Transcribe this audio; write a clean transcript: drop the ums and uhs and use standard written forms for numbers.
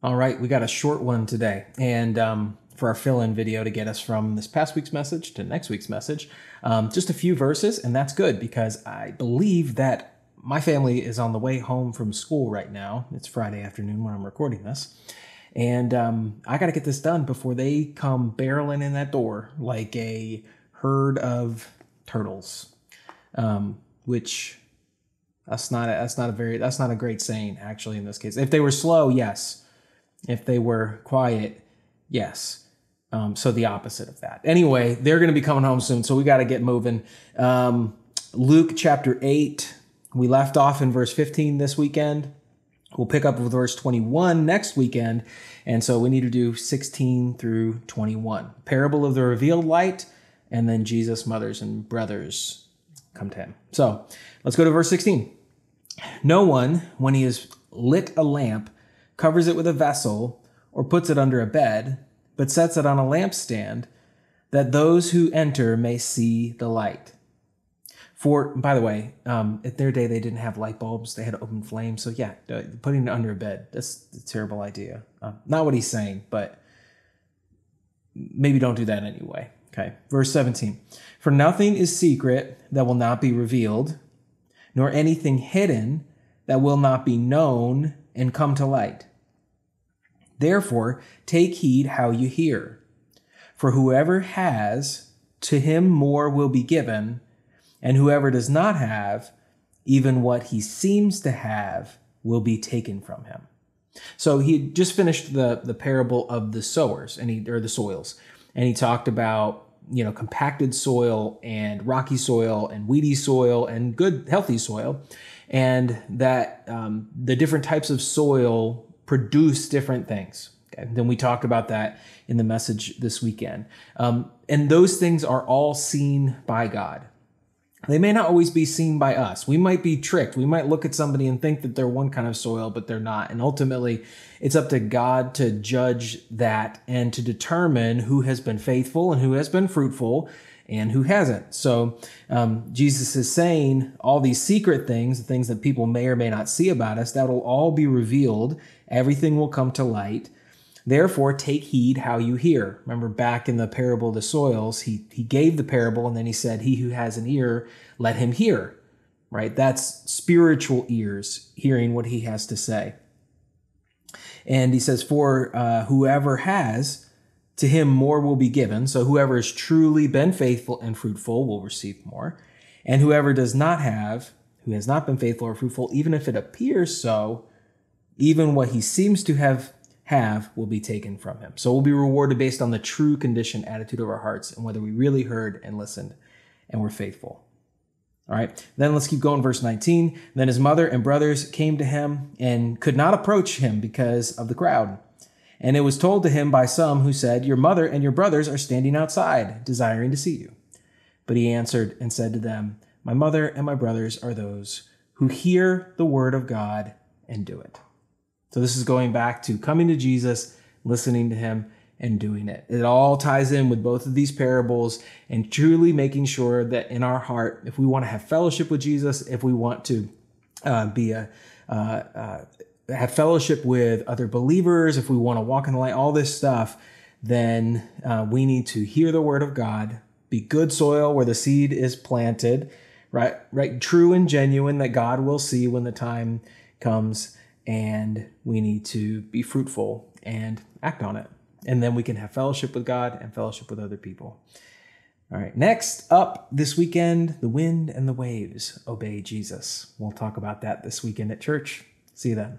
All right, we got a short one today. And for our fill-in video to get us from this past week's message to next week's message, just a few verses, and that's good because I believe that my family is on the way home from school right now. It's Friday afternoon when I'm recording this. And I got to get this done before they come barreling in that door like a herd of turtles, which that's not a great saying actually in this case. If they were slow, yes. If they were quiet, yes. So the opposite of that. Anyway, they're going to be coming home soon, so we got to get moving. Luke chapter 8, we left off in verse 15 this weekend. We'll pick up with verse 21 next weekend, and so we need to do 16 through 21. Parable of the revealed light, and then Jesus' mothers and brothers come to him. So let's go to verse 16. No one, when he has lit a lamp, covers it with a vessel or puts it under a bed, but sets it on a lampstand, that those who enter may see the light. For, by the way, at their day, they didn't have light bulbs. They had open flames. So yeah, putting it under a bed, that's a terrible idea. Not what he's saying, but maybe don't do that anyway. Okay, verse 17. For nothing is secret that will not be revealed, nor anything hidden that will not be known and come to light. Therefore, take heed how you hear. For whoever has, to him more will be given, and whoever does not have, even what he seems to have will be taken from him. So he just finished the parable of the sowers or the soils, and he talked about compacted soil and rocky soil and weedy soil and good healthy soil, and that the different types of soil produce different things. Okay? Then we talked about that in the message this weekend. And those things are all seen by God. They may not always be seen by us. We might be tricked. We might look at somebody and think that they're one kind of soil, but they're not. And ultimately, it's up to God to judge that and to determine who has been faithful and who has been fruitful and who hasn't. So Jesus is saying all these secret things, the things that people may or may not see about us, that will all be revealed. Everything will come to light. Therefore, take heed how you hear. Remember back in the parable of the soils, he gave the parable and then he said, he who has an ear, let him hear, right? That's spiritual ears hearing what he has to say. And he says, for whoever has, to him more will be given. So whoever has truly been faithful and fruitful will receive more. And whoever does not have, who has not been faithful or fruitful, even if it appears so, even what he seems to have will be taken from him. So we'll be rewarded based on the true condition, attitude of our hearts, and whether we really heard and listened and were faithful. All right, then let's keep going. Verse 19. Then his mother and brothers came to him and could not approach him because of the crowd. And it was told to him by some who said, your mother and your brothers are standing outside, desiring to see you. But he answered and said to them, my mother and my brothers are those who hear the word of God and do it. So this is going back to coming to Jesus, listening to him, and doing it. It all ties in with both of these parables and truly making sure that in our heart, if we want to have fellowship with Jesus, if we want to have fellowship with other believers, if we want to walk in the light, all this stuff, then we need to hear the word of God, be good soil where the seed is planted, right? True and genuine that God will see when the time comes. And we need to be fruitful and act on it. And then we can have fellowship with God and fellowship with other people. All right, next up this weekend, the wind and the waves obey Jesus. We'll talk about that this weekend at church. See you then.